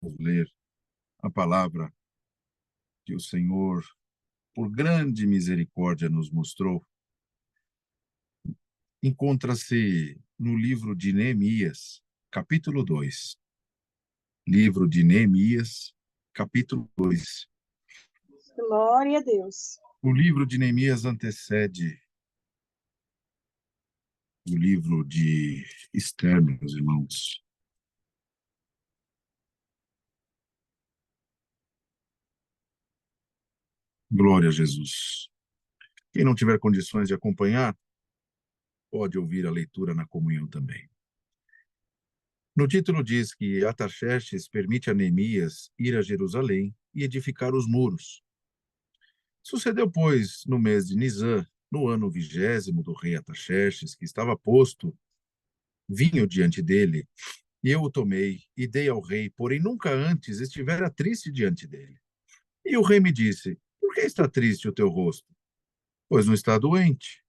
Vamos ler a palavra que o Senhor, por grande misericórdia, nos mostrou. Encontra-se no livro de Neemias, capítulo 2. Livro de Neemias, capítulo 2. Glória a Deus. O livro de Neemias antecede o livro de Esther, meus irmãos. Glória a Jesus. Quem não tiver condições de acompanhar, pode ouvir a leitura na comunhão também. No título diz que Artaxerxes permite a Neemias ir a Jerusalém e edificar os muros. Sucedeu, pois, no mês de Nisã, no ano 20º do rei Artaxerxes, que estava posto vinho diante dele, e eu o tomei e dei ao rei, porém nunca antes estivera triste diante dele. E o rei me disse: Por que está triste o teu rosto? Pois não está doente.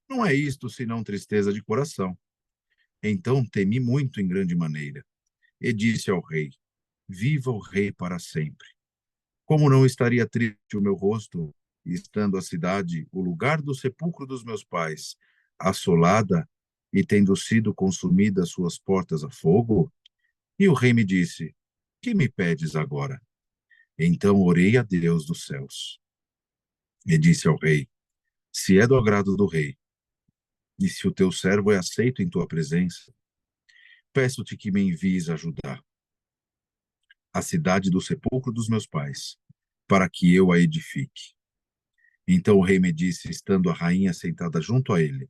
Não é isto senão tristeza de coração. Então temi muito em grande maneira, e disse ao rei: Viva o rei para sempre. Como não estaria triste o meu rosto, estando a cidade, o lugar do sepulcro dos meus pais, assolada e tendo sido consumida suas portas a fogo? E o rei me disse: Que me pedes agora? Então orei a Deus dos céus e disse ao rei: Se é do agrado do rei, e se o teu servo é aceito em tua presença, peço-te que me envies a Judá, a cidade do sepulcro dos meus pais, para que eu a edifique. Então o rei me disse, estando a rainha sentada junto a ele: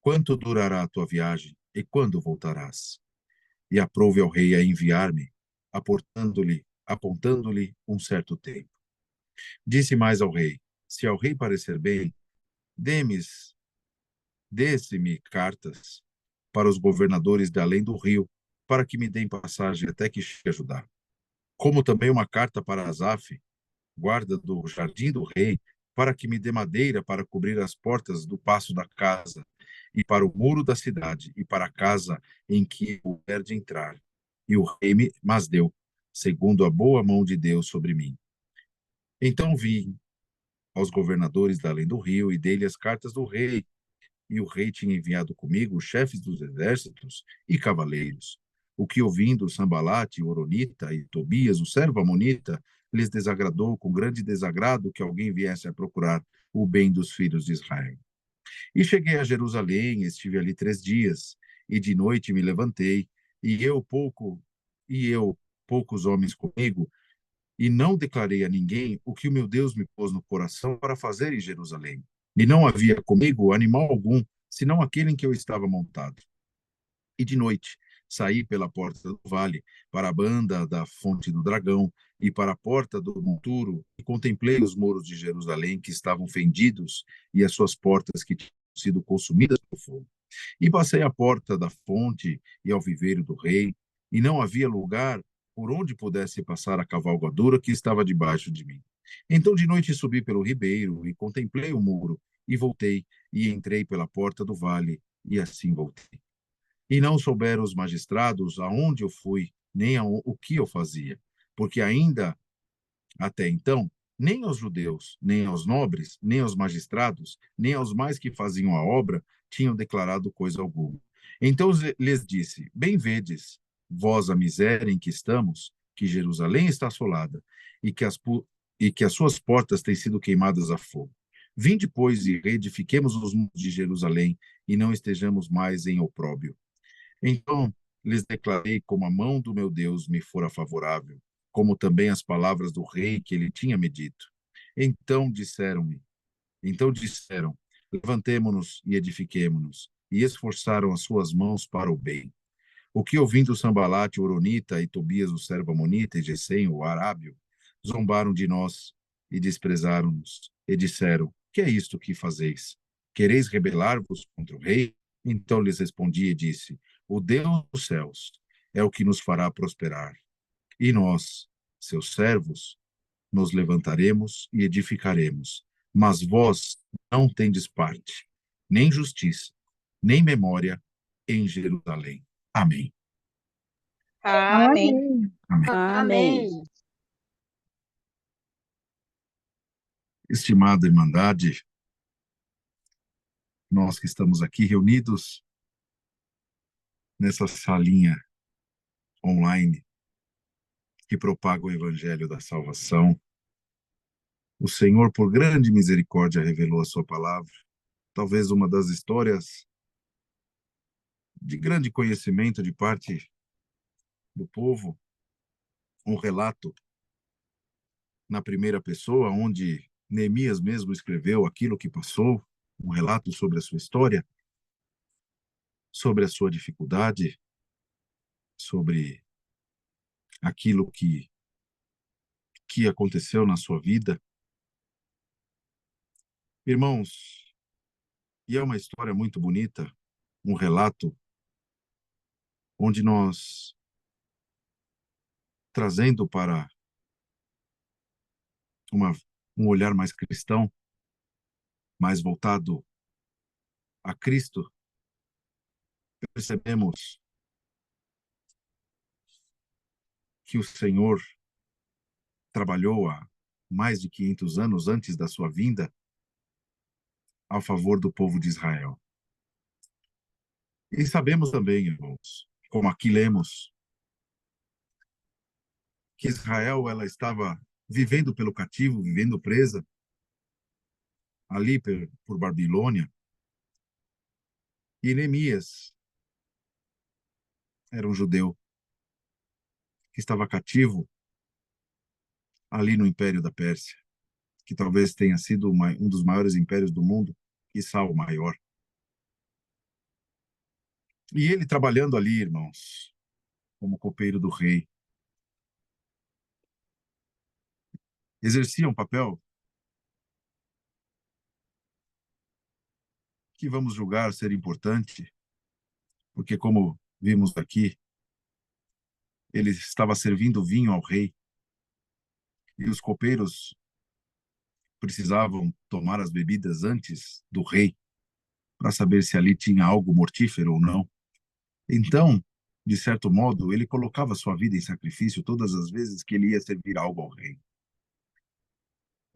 Quanto durará a tua viagem e quando voltarás? E aprouve ao rei a enviar-me, apontando-lhe um certo tempo. Disse mais ao rei: Se ao rei parecer bem, dê-se-me cartas para os governadores de além do rio, para que me deem passagem até que chegue a Judá. Como também uma carta para Asaf, guarda do jardim do rei, para que me dê madeira para cobrir as portas do paço da casa, e para o muro da cidade, e para a casa em que eu houver de entrar. E o rei me mas deu, segundo a boa mão de Deus sobre mim. Então vim aos governadores da além do rio, e dei-lhe as cartas do rei, e o rei tinha enviado comigo os chefes dos exércitos e cavaleiros. O que ouvindo Sambalate, Oronita e Tobias, o servo amonita, lhes desagradou com grande desagrado que alguém viesse a procurar o bem dos filhos de Israel. E cheguei a Jerusalém, estive ali 3 dias, e de noite me levantei, e eu, poucos homens comigo, e não declarei a ninguém o que o meu Deus me pôs no coração para fazer em Jerusalém. E não havia comigo animal algum, senão aquele em que eu estava montado. E de noite saí pela porta do vale, para a banda da fonte do dragão, e para a porta do monturo, e contemplei os muros de Jerusalém que estavam fendidos, e as suas portas que tinham sido consumidas pelo fogo. E passei à porta da fonte e ao viveiro do rei, e não havia lugar por onde pudesse passar a cavalgadura que estava debaixo de mim. Então de noite subi pelo ribeiro e contemplei o muro, e voltei, e entrei pela porta do vale, e assim voltei. E não souberam os magistrados aonde eu fui, nem o que eu fazia, porque ainda até então, nem aos judeus, nem aos nobres, nem aos magistrados, nem aos mais que faziam a obra, tinham declarado coisa alguma. Então lhes disse: Bem vedes, vós a miséria em que estamos, que Jerusalém está assolada, e que as suas portas têm sido queimadas a fogo. Vinde, pois, e reedifiquemos os muros de Jerusalém, e não estejamos mais em opróbrio. Então lhes declarei como a mão do meu Deus me fora favorável, como também as palavras do rei que ele tinha me dito. Então disseram, levantemo-nos e edifiquemo-nos, e esforçaram as suas mãos para o bem. O que ouvindo Sambalate, o Oronita, e Tobias, o servo amonita, e Gesem, o arábio, zombaram de nós e desprezaram-nos, e disseram: Que é isto que fazeis? Quereis rebelar-vos contra o rei? Então lhes respondi e disse: O Deus dos céus é o que nos fará prosperar. E nós, seus servos, nos levantaremos e edificaremos. Mas vós não tendes parte, nem justiça, nem memória em Jerusalém. Amém. Amém. Amém. Amém. Estimada Irmandade, nós que estamos aqui reunidos nessa salinha online que propaga o Evangelho da Salvação, o Senhor, por grande misericórdia, revelou a sua palavra, talvez uma das histórias de grande conhecimento de parte do povo, um relato na primeira pessoa, onde Neemias mesmo escreveu aquilo que passou, um relato sobre a sua história, sobre a sua dificuldade, sobre aquilo que aconteceu na sua vida. Irmãos, e é uma história muito bonita, um relato onde nós, trazendo para um olhar mais cristão, mais voltado a Cristo, percebemos que o Senhor trabalhou há mais de 500 anos antes da sua vinda a favor do povo de Israel. E sabemos também, irmãos, como aqui lemos, que Israel ela estava vivendo pelo cativo, vivendo presa ali por Babilônia. E Neemias era um judeu que estava cativo ali no Império da Pérsia, que talvez tenha sido um dos maiores impérios do mundo, quiçá o maior. E ele trabalhando ali, irmãos, como copeiro do rei, exercia um papel que vamos julgar ser importante, porque como vimos aqui, ele estava servindo vinho ao rei, e os copeiros precisavam tomar as bebidas antes do rei, para saber se ali tinha algo mortífero ou não. Então, de certo modo, ele colocava sua vida em sacrifício todas as vezes que ele ia servir algo ao rei.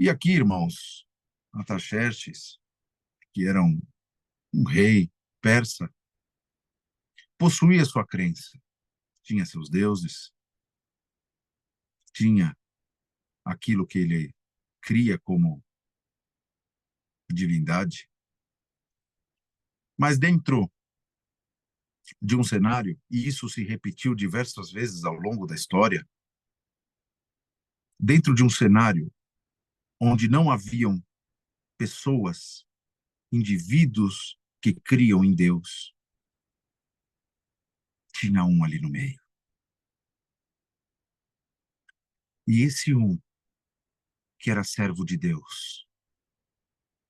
E aqui, irmãos, Artaxerxes, que era um rei persa, possuía sua crença, tinha seus deuses, tinha aquilo que ele cria como divindade. Mas dentro de um cenário, e isso se repetiu diversas vezes ao longo da história, dentro de um cenário onde não haviam pessoas, indivíduos que criam em Deus, tinha um ali no meio. E esse um, que era servo de Deus,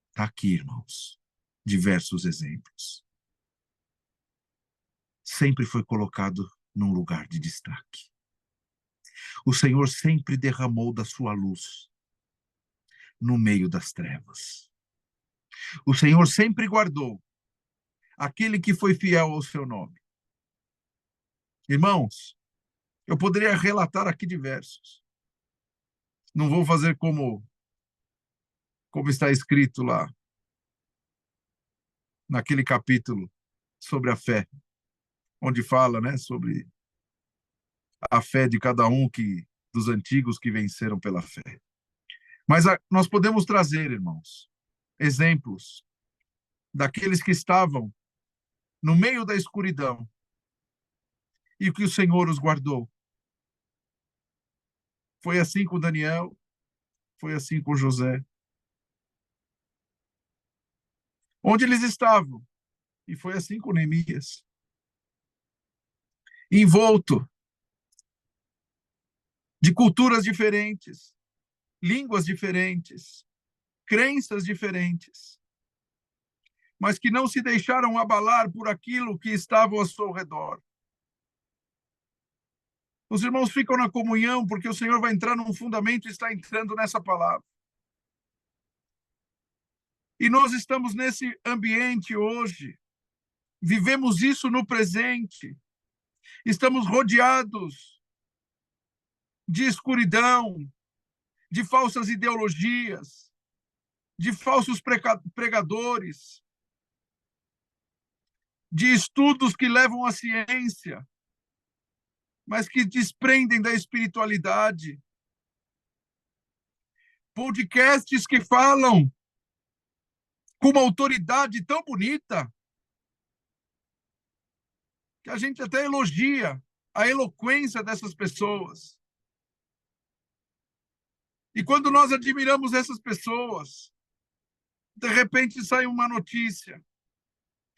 está aqui, irmãos, diversos exemplos. Sempre foi colocado num lugar de destaque. O Senhor sempre derramou da sua luz no meio das trevas. O Senhor sempre guardou aquele que foi fiel ao seu nome. Irmãos, eu poderia relatar aqui diversos. Não vou fazer como está escrito lá, naquele capítulo sobre a fé, onde fala, né, sobre a fé de cada um dos antigos que venceram pela fé. Mas nós podemos trazer, irmãos, exemplos daqueles que estavam no meio da escuridão e que o Senhor os guardou. Foi assim com Daniel, foi assim com José. Onde eles estavam, e foi assim com Neemias. Envolto de culturas diferentes, línguas diferentes, crenças diferentes, mas que não se deixaram abalar por aquilo que estava ao seu redor. Os irmãos ficam na comunhão porque o Senhor vai entrar num fundamento e está entrando nessa palavra. E nós estamos nesse ambiente hoje, vivemos isso no presente, Estamos rodeados de escuridão, de falsas ideologias, de falsos pregadores, de estudos que levam à ciência, mas que desprendem da espiritualidade. Podcasts que falam com uma autoridade tão bonita que a gente até elogia a eloquência dessas pessoas. E quando nós admiramos essas pessoas, de repente sai uma notícia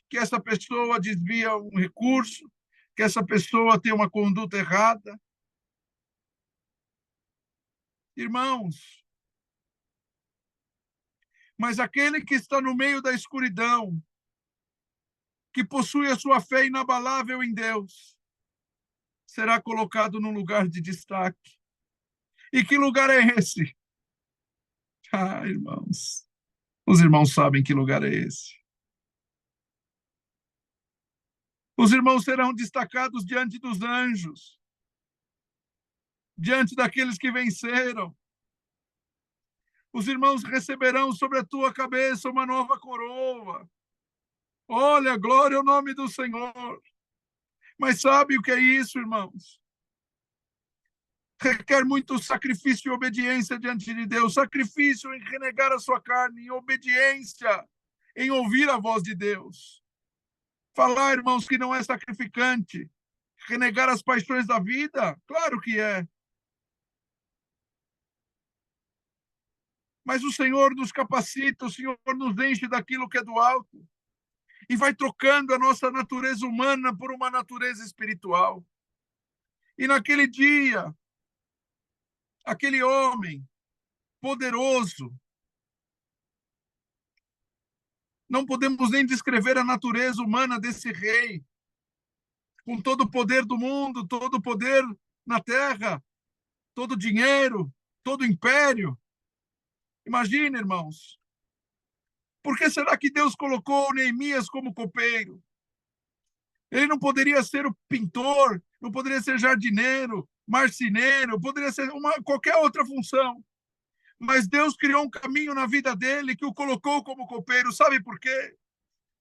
que essa pessoa desvia um recurso, que essa pessoa tem uma conduta errada. Irmãos, mas aquele que está no meio da escuridão, que possui a sua fé inabalável em Deus, será colocado num lugar de destaque. E que lugar é esse? Ah, irmãos, os irmãos sabem que lugar é esse. Os irmãos serão destacados diante dos anjos, diante daqueles que venceram. Os irmãos receberão sobre a tua cabeça uma nova coroa. Olha, glória ao nome do Senhor. Mas sabe o que é isso, irmãos? Requer muito sacrifício e obediência diante de Deus. Sacrifício em renegar a sua carne, em obediência, em ouvir a voz de Deus. Falar, irmãos, que não é sacrificante. Renegar as paixões da vida? Claro que é. Mas o Senhor nos capacita, o Senhor nos enche daquilo que é do alto. E vai trocando a nossa natureza humana por uma natureza espiritual. E naquele dia, aquele homem poderoso, não podemos nem descrever a natureza humana desse rei, com todo o poder do mundo, todo o poder na terra, todo o dinheiro, todo o império. Imagina, irmãos, por que será que Deus colocou Neemias como copeiro? Ele não poderia ser o pintor, não poderia ser jardineiro, marceneiro, poderia ser qualquer outra função. Mas Deus criou um caminho na vida dele que o colocou como copeiro. Sabe por quê?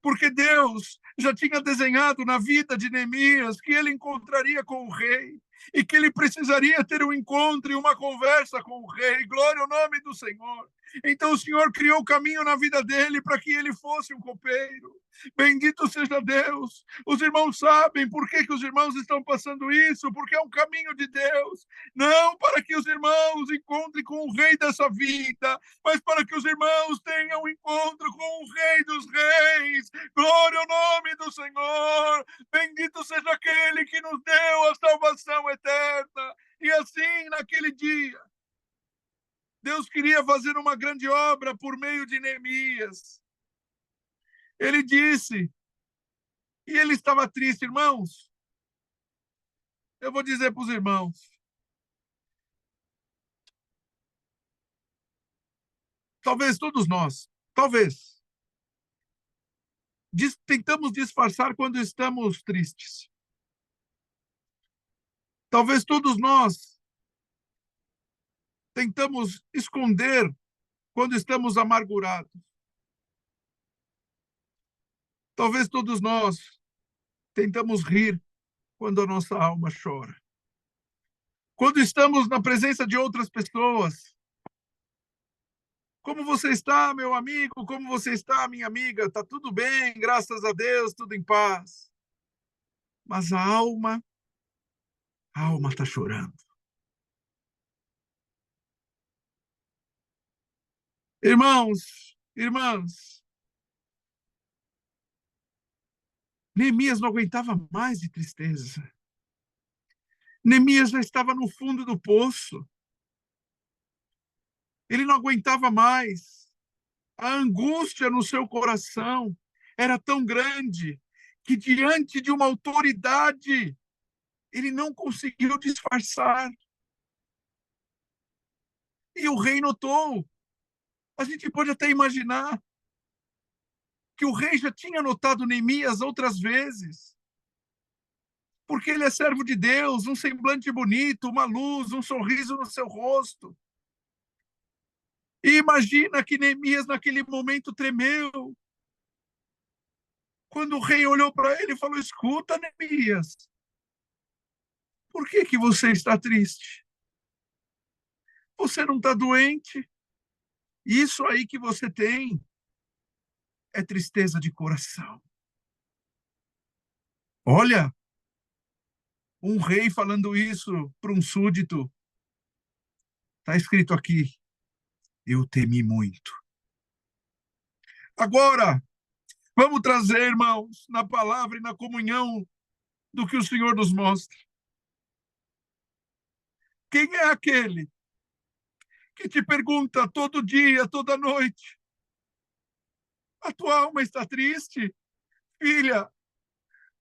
Porque Deus já tinha desenhado na vida de Neemias que ele encontraria com o rei e que ele precisaria ter um encontro e uma conversa com o rei. Glória ao nome do Senhor. Então o Senhor criou o caminho na vida dele para que ele fosse um copeiro. Bendito seja Deus. Os irmãos sabem por que os irmãos estão passando isso, porque é um caminho de Deus. Não para que os irmãos encontrem com o rei dessa vida, mas para que os irmãos tenham um encontro com o rei dos reis. Glória ao nome do Senhor. Bendito seja aquele que nos deu a salvação eterna. E assim, naquele dia, Deus queria fazer uma grande obra por meio de Neemias. Ele disse, e ele estava triste, irmãos. Eu vou dizer para os irmãos, talvez todos nós, talvez, tentamos disfarçar quando estamos tristes. Talvez todos nós tentamos esconder quando estamos amargurados. Talvez todos nós tentamos rir quando a nossa alma chora. Quando estamos na presença de outras pessoas, como você está, meu amigo? Como você está, minha amiga? Está tudo bem, graças a Deus, tudo em paz. Mas a alma está chorando. Irmãos, irmãs, Neemias não aguentava mais de tristeza. Neemias já estava no fundo do poço. Ele não aguentava mais. A angústia no seu coração era tão grande que, diante de uma autoridade, ele não conseguiu disfarçar. E o rei notou. A gente pode até imaginar que o rei já tinha notado Neemias outras vezes. porque ele é servo de Deus, um semblante bonito, uma luz, um sorriso no seu rosto. E imagina que Neemias naquele momento tremeu. Quando o rei olhou para ele e falou: escuta, Neemias, por que você está triste? Você não está doente? Isso aí que você tem é tristeza de coração. Olha, um rei falando isso para um súdito. Está escrito aqui: eu temi muito. Agora, vamos trazer, irmãos, na palavra e na comunhão do que o Senhor nos mostra. Quem é aquele que te pergunta todo dia, toda noite: a tua alma está triste? Filha,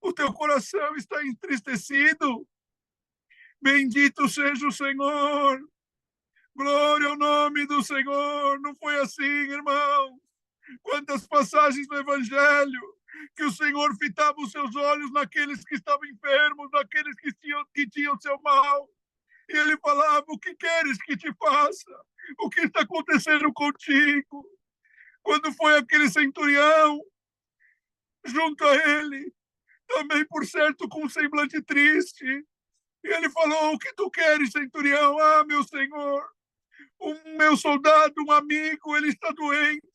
o teu coração está entristecido? Bendito seja o Senhor. Glória ao nome do Senhor. Não foi assim, irmão. Quantas passagens no Evangelho que o Senhor fitava os seus olhos naqueles que estavam enfermos, naqueles que tinham seu mal. E ele falava: o que queres que te faça? O que está acontecendo contigo? Quando foi aquele centurião junto a ele, também por certo com um semblante triste, e ele falou: o que tu queres, centurião? Ah, meu senhor, um meu soldado, um amigo, ele está doente.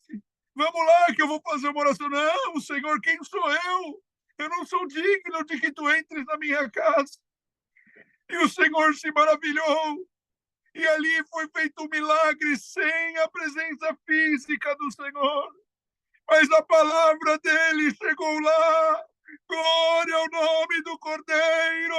Vamos lá que eu vou fazer uma oração. Não, Senhor, quem sou eu? Eu não sou digno de que tu entres na minha casa. E o Senhor se maravilhou. E ali foi feito um milagre sem a presença física do Senhor. Mas a palavra dele chegou lá. Glória ao nome do Cordeiro.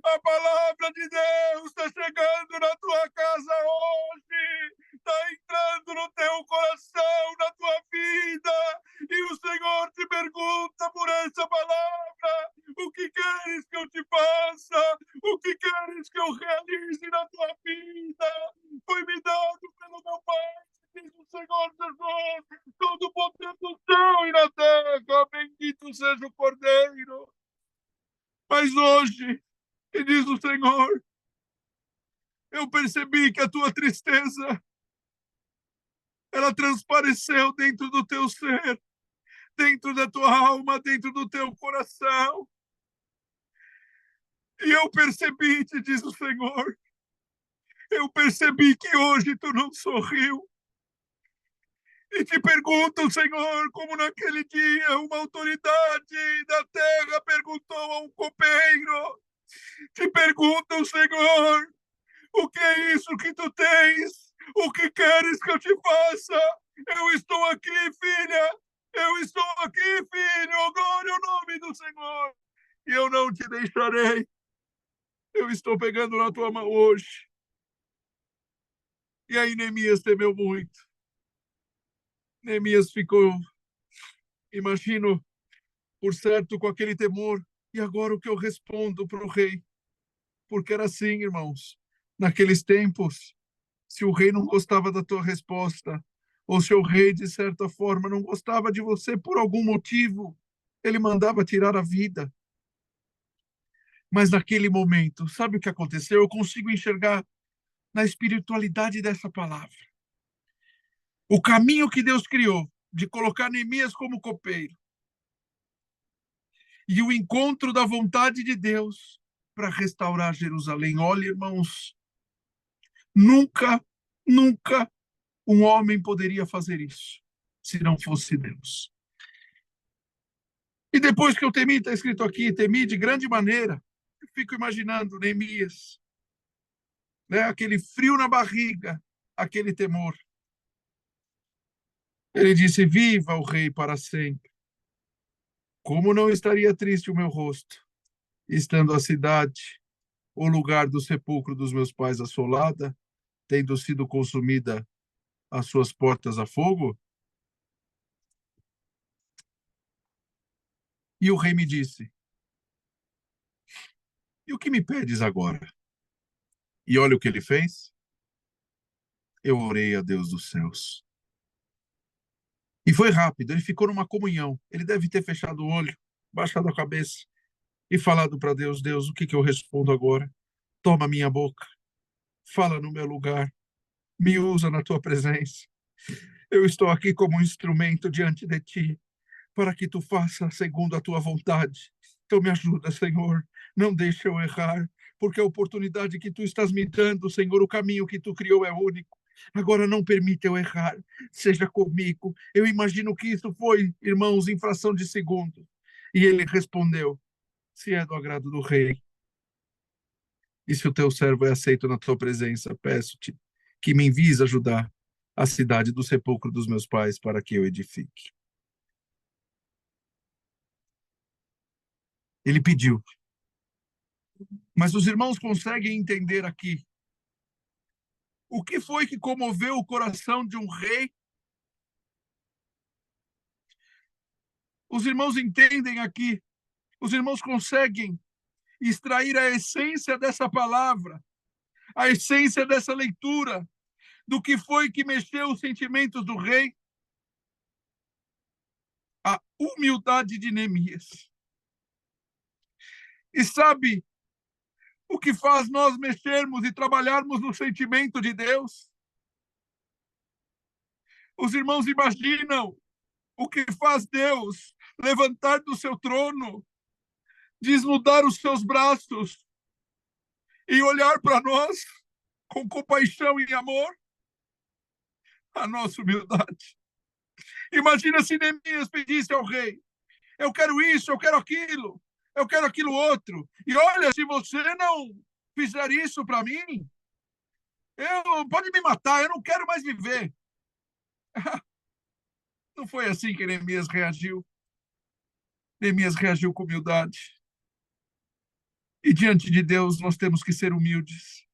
A palavra de Deus está chegando na tua casa hoje. Está entrando no teu coração, na tua vida. E o Senhor te pergunta por essa palavra: o que queres que eu te faça? O que queres que eu realize na tua vida? Foi me dado pelo meu Pai, diz o Senhor Jesus, todo o poder do céu e na terra. Bendito seja o Cordeiro. Mas hoje, e diz o Senhor, eu percebi que a tua tristeza, ela transpareceu dentro do teu ser, dentro da tua alma, dentro do teu coração. E eu percebi, te diz o Senhor, eu percebi que hoje tu não sorriu. E te perguntam, Senhor, como naquele dia uma autoridade da terra perguntou a um copeiro. Te perguntam, Senhor, o que é isso que tu tens? O que queres que eu te faça? Eu estou aqui, filha. Eu estou aqui, filho. Glória ao nome do Senhor. E eu não te deixarei. Eu estou pegando na tua mão hoje. E aí Neemias temeu muito. Neemias ficou, imagino, por certo, com aquele temor. E agora o que eu respondo para o rei? Porque era assim, irmãos. Naqueles tempos, se o rei não gostava da tua resposta, ou se o rei, de certa forma, não gostava de você por algum motivo, ele mandava tirar a vida. Mas naquele momento, sabe o que aconteceu? Eu consigo enxergar na espiritualidade dessa palavra. O caminho que Deus criou de colocar Neemias como copeiro e o encontro da vontade de Deus para restaurar Jerusalém. Olha, irmãos, nunca, nunca um homem poderia fazer isso se não fosse Deus. E depois que eu temi, está escrito aqui, temi de grande maneira. Eu fico imaginando Neemias, né? Aquele frio na barriga, aquele temor. Ele disse: viva o rei para sempre. Como não estaria triste o meu rosto, estando a cidade, o lugar do sepulcro dos meus pais assolada, tendo sido consumida as suas portas a fogo? E o rei me disse: e o que me pedes agora? E olha o que ele fez. Eu orei a Deus dos céus. E foi rápido, ele ficou numa comunhão. Ele deve ter fechado o olho, baixado a cabeça. e falado para Deus: Deus, o que eu respondo agora? Toma minha boca, fala no meu lugar, me usa na tua presença. Eu estou aqui como um instrumento diante de ti, para que tu faça segundo a tua vontade. Então me ajuda, Senhor, não deixe eu errar, porque a oportunidade que tu estás me dando, Senhor, o caminho que tu criou é único. Agora não permita eu errar, seja comigo. Eu imagino que isso foi, irmãos, em fração de segundo. E ele respondeu: se é do agrado do rei, e se o teu servo é aceito na tua presença, peço-te que me envies ajudar a cidade do sepulcro dos meus pais para que eu edifique. Ele pediu. Mas os irmãos conseguem entender aqui o que foi que comoveu o coração de um rei? Os irmãos entendem aqui, os irmãos conseguem extrair a essência dessa palavra, a essência dessa leitura, do que foi que mexeu os sentimentos do rei? A humildade de Neemias. E sabe o que faz nós mexermos e trabalharmos no sentimento de Deus? Os irmãos imaginam o que faz Deus levantar do seu trono, desnudar os seus braços e olhar para nós com compaixão e amor? A nossa humildade. Imagina se Neemias pedisse ao rei: eu quero isso, eu quero aquilo outro. E olha, se você não fizer isso para mim, pode me matar, eu não quero mais viver. Não foi assim que Neemias reagiu. Neemias reagiu com humildade. E diante de Deus nós temos que ser humildes.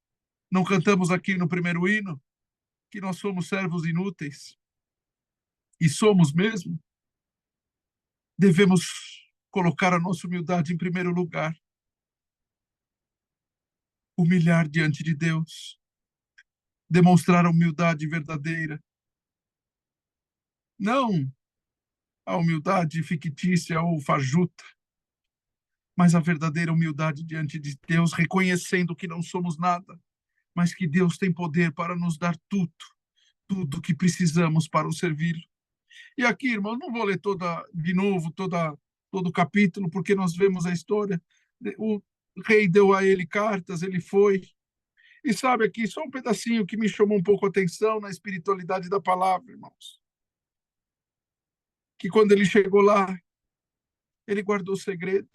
Não cantamos aqui no primeiro hino que nós somos servos inúteis? E somos mesmo? Devemos colocar a nossa humildade em primeiro lugar. Humilhar diante de Deus. Demonstrar a humildade verdadeira. Não a humildade fictícia ou fajuta, mas a verdadeira humildade diante de Deus, reconhecendo que não somos nada, mas que Deus tem poder para nos dar tudo que precisamos para o servi-lo. E aqui, irmão, não vou ler de novo todo o capítulo, porque nós vemos a história. O rei deu a ele cartas, ele foi. E sabe aqui, só um pedacinho que me chamou um pouco a atenção na espiritualidade da palavra, irmãos. Que quando ele chegou lá, ele guardou o segredo.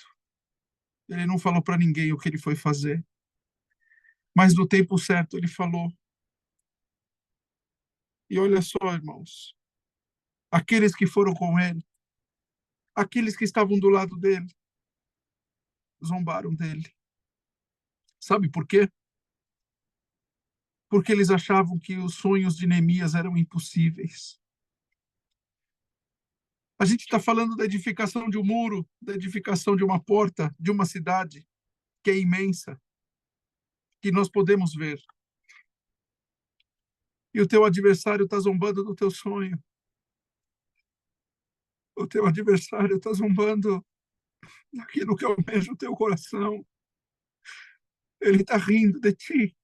Ele não falou para ninguém o que ele foi fazer. Mas no tempo certo ele falou. E olha só, irmãos, aqueles que foram com ele, aqueles que estavam do lado dele, zombaram dele. Sabe por quê? Porque eles achavam que os sonhos de Neemias eram impossíveis. A gente está falando da edificação de um muro, da edificação de uma porta, de uma cidade que é imensa, que nós podemos ver. E o teu adversário está zombando do teu sonho. O teu adversário está zombando daquilo que almeja o teu coração. Ele está rindo de ti,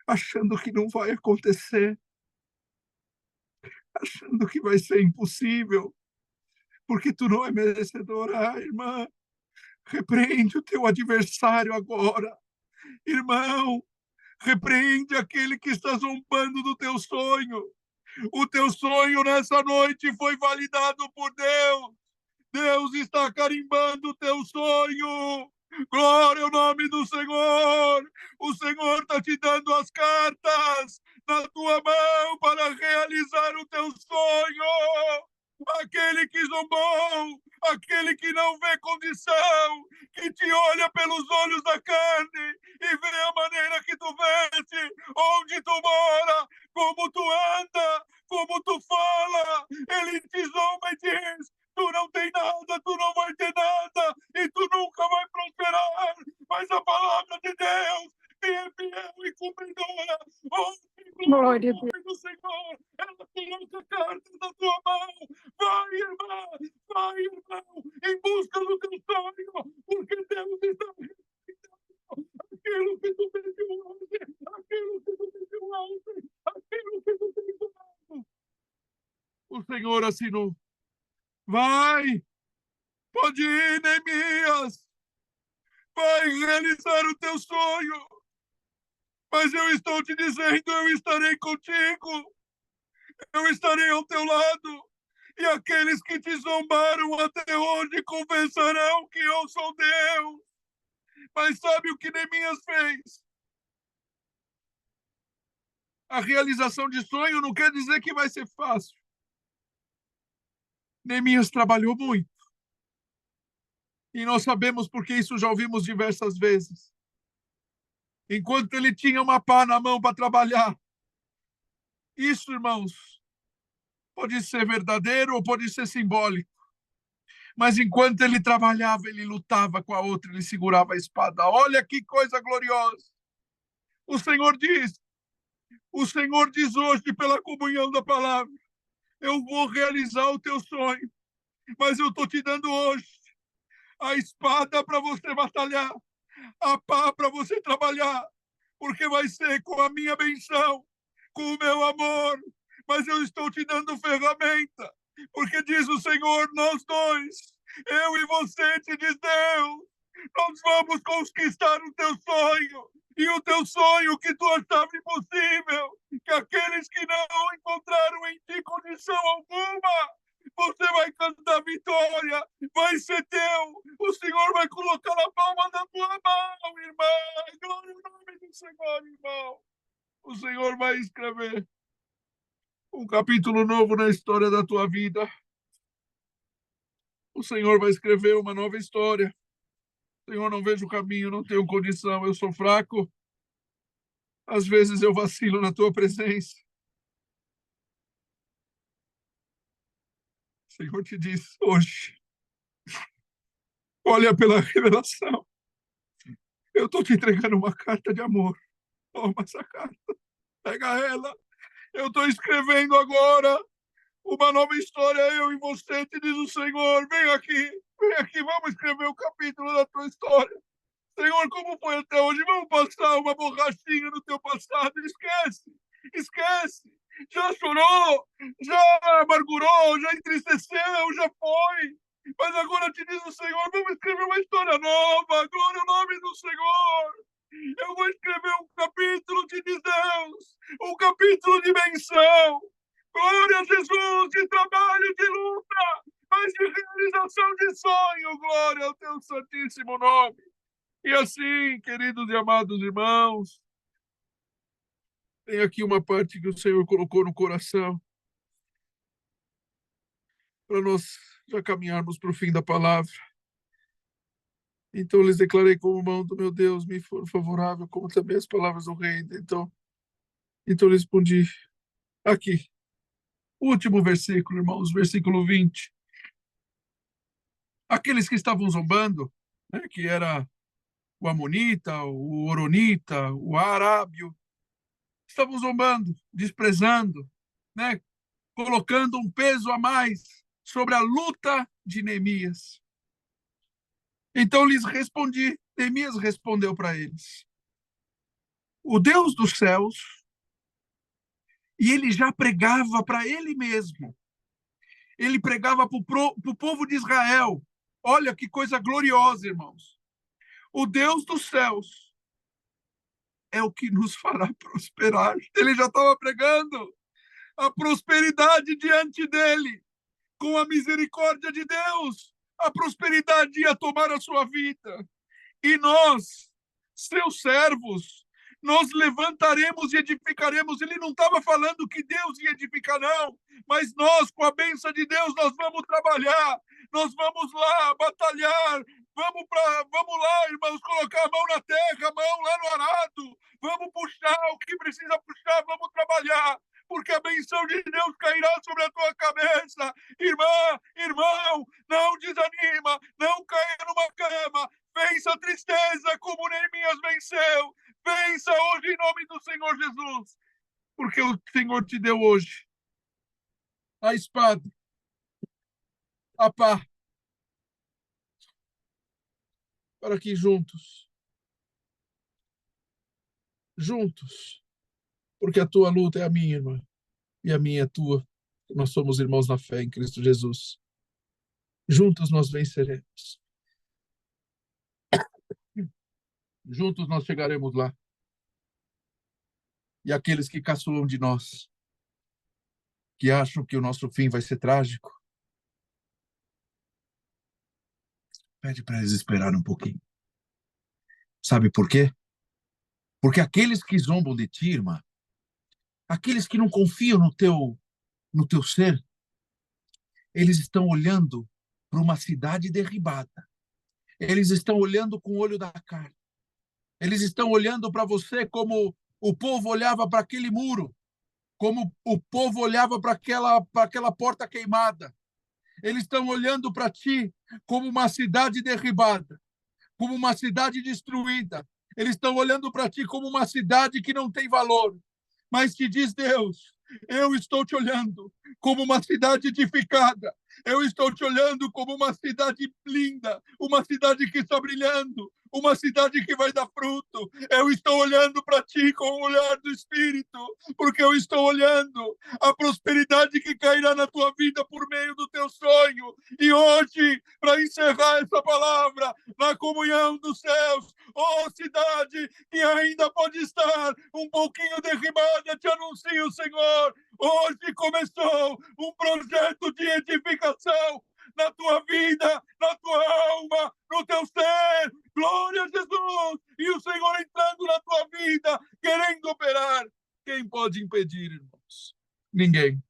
achando que não vai acontecer, achando que vai ser impossível, porque tu não é merecedora. Ah, irmã, repreende o teu adversário agora. Irmão, repreende aquele que está zombando do teu sonho. O teu sonho nessa noite foi validado por Deus. Deus está carimbando o teu sonho. Glória ao nome do Senhor. O Senhor está te dando as cartas na tua mão para realizar o teu sonho. Aquele que zombou, aquele que não vê condição, que te olha pelos olhos da carne e vê a maneira que tu veste, onde tu mora, como tu anda, como tu fala. Ele te zomba e diz: tu não tem nada, tu não vai ter nada e tu nunca vai prosperar. Mas a palavra de Deus que é fiel e cumpridora. Glória a Deus. Do Senhor, ela coloca cartas na tua mão Vai, irmã, vai, irmão, em busca do teu sonho, porque Deus está realizando aquilo que tu pediu ontem, aquilo que tu pediu ontem, aquilo que tu pediu ontem. O Senhor assinou. Vai, pode ir, Neemias, vai realizar o teu sonho. Mas eu estou te dizendo, eu estarei contigo, eu estarei ao teu lado. E aqueles que te zombaram até hoje confessarão que eu sou Deus. Mas sabe o que Neemias fez? A realização de sonho não quer dizer que vai ser fácil. Neemias trabalhou muito. E nós sabemos porque isso já ouvimos diversas vezes. Enquanto ele tinha uma pá na mão para trabalhar. Isso, irmãos, pode ser verdadeiro ou pode ser simbólico. Mas enquanto ele trabalhava, ele lutava com a outra, ele segurava a espada. Olha que coisa gloriosa. O Senhor diz hoje pela comunhão da palavra, eu vou realizar o teu sonho, mas eu estou te dando hoje a espada para você batalhar, a pá para você trabalhar, porque vai ser com a minha benção, com o meu amor, mas eu estou te dando ferramenta, porque diz o Senhor, nós dois, eu e você, te diz Deus, nós vamos conquistar o teu sonho, e o teu sonho que tu achava impossível, que aqueles que não encontraram em ti condição alguma, você vai cantar vitória, vai ser teu, o Senhor vai colocar na palma da tua mão, irmã, glória ao nome do Senhor, irmão. O Senhor vai escrever um capítulo novo na história da tua vida. O Senhor vai escrever uma nova história. Senhor, não vejo o caminho, não tenho condição, eu sou fraco. Às vezes eu vacilo na tua presença. O Senhor te diz hoje, olha pela revelação. Eu estou te entregando uma carta de amor. Toma essa carta, pega ela. Eu estou escrevendo agora uma nova história, eu e você, te diz o Senhor. Vem aqui, vamos escrever o capítulo da tua história. Senhor, como foi até hoje? Vamos passar uma borrachinha no teu passado. Esquece. Já chorou, já amargurou, já entristeceu, já foi. Mas agora te diz o Senhor, vamos escrever uma história nova. Glória ao nome do Senhor. Eu vou escrever um capítulo, te diz Deus. Um capítulo de benção. Glória a Jesus, de trabalho, de luta, mas de realização de sonho. Glória ao teu santíssimo nome. E assim, queridos e amados irmãos, tem aqui uma parte que o Senhor colocou no coração para nós já caminharmos para o fim da palavra. Então, lhes declarei como mão do meu Deus me for favorável, como também as palavras do rei. Então lhes respondi aqui. O último versículo, irmãos, versículo 20. Aqueles que estavam zombando, né, que era o amonita, o oronita, o arábio, estavam zombando, desprezando, né, colocando um peso a mais sobre a luta de Neemias. Então lhes respondi, Neemias respondeu para eles, o Deus dos céus, e ele já pregava para ele mesmo, ele pregava para o povo de Israel, olha que coisa gloriosa, irmãos, o Deus dos céus é o que nos fará prosperar. Ele já estava pregando a prosperidade diante dele, com a misericórdia de Deus, a prosperidade ia tomar a sua vida. E nós, seus servos, nós levantaremos e edificaremos. Ele não estava falando que Deus ia edificar, não, mas nós, com a bênção de Deus, nós vamos trabalhar, nós vamos lá batalhar, vamos lá, irmãos, colocar a mão na terra, a mão lá no arado, vamos puxar o que precisa puxar, vamos trabalhar, porque a benção de Deus cairá sobre a tua cabeça. Irmã, irmão, não desanima, não caia numa cama, vença a tristeza como Neemias venceu, vença hoje em nome do Senhor Jesus, porque o Senhor te deu hoje a espada a pá, para que juntos, porque a tua luta é a minha, irmã, e a minha é a tua. Nós somos irmãos na fé em Cristo Jesus. Juntos nós venceremos. Juntos nós chegaremos lá. E aqueles que caçoam de nós, que acham que o nosso fim vai ser trágico, pede para eles esperarem um pouquinho. Sabe por quê? Porque aqueles que zombam de ti, irmã, aqueles que não confiam no teu ser, eles estão olhando para uma cidade derribada. Eles estão olhando com o olho da carne. Eles estão olhando para você como o povo olhava para aquele muro, como o povo olhava para aquela porta queimada. Eles estão olhando para ti como uma cidade derribada, como uma cidade destruída. Eles estão olhando para ti como uma cidade que não tem valor. Mas que diz Deus, eu estou te olhando como uma cidade edificada. Eu estou te olhando como uma cidade linda, uma cidade que está brilhando, uma cidade que vai dar fruto. Eu estou olhando para ti com o olhar do Espírito, porque eu estou olhando a prosperidade que cairá na tua vida por meio do teu sonho. E hoje, para encerrar essa palavra, na comunhão dos céus, cidade que ainda pode estar um pouquinho derribada, te anuncio, Senhor, hoje começou um projeto de edificação na tua vida, na tua alma, no teu ser. Glória a Jesus! E o Senhor entrando na tua vida, querendo operar. Quem pode impedir, irmãos? Ninguém.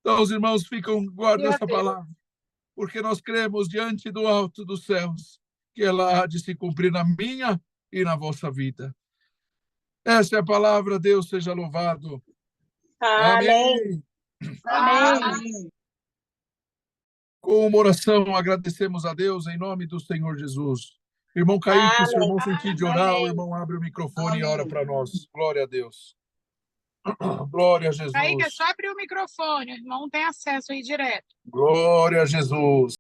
Então, os irmãos guardam essa palavra, porque nós cremos diante do alto dos céus que ela há de se cumprir na minha e na vossa vida. Essa é a palavra, Deus seja louvado. Amém. Amém. Com uma oração, agradecemos a Deus em nome do Senhor Jesus. Irmão Kaique, se o irmão sentir de orar, o irmão abre o microfone e ora para nós. Glória a Deus. Glória a Jesus. Kaique, é só abrir o microfone, o irmão tem acesso aí direto. Glória a Jesus.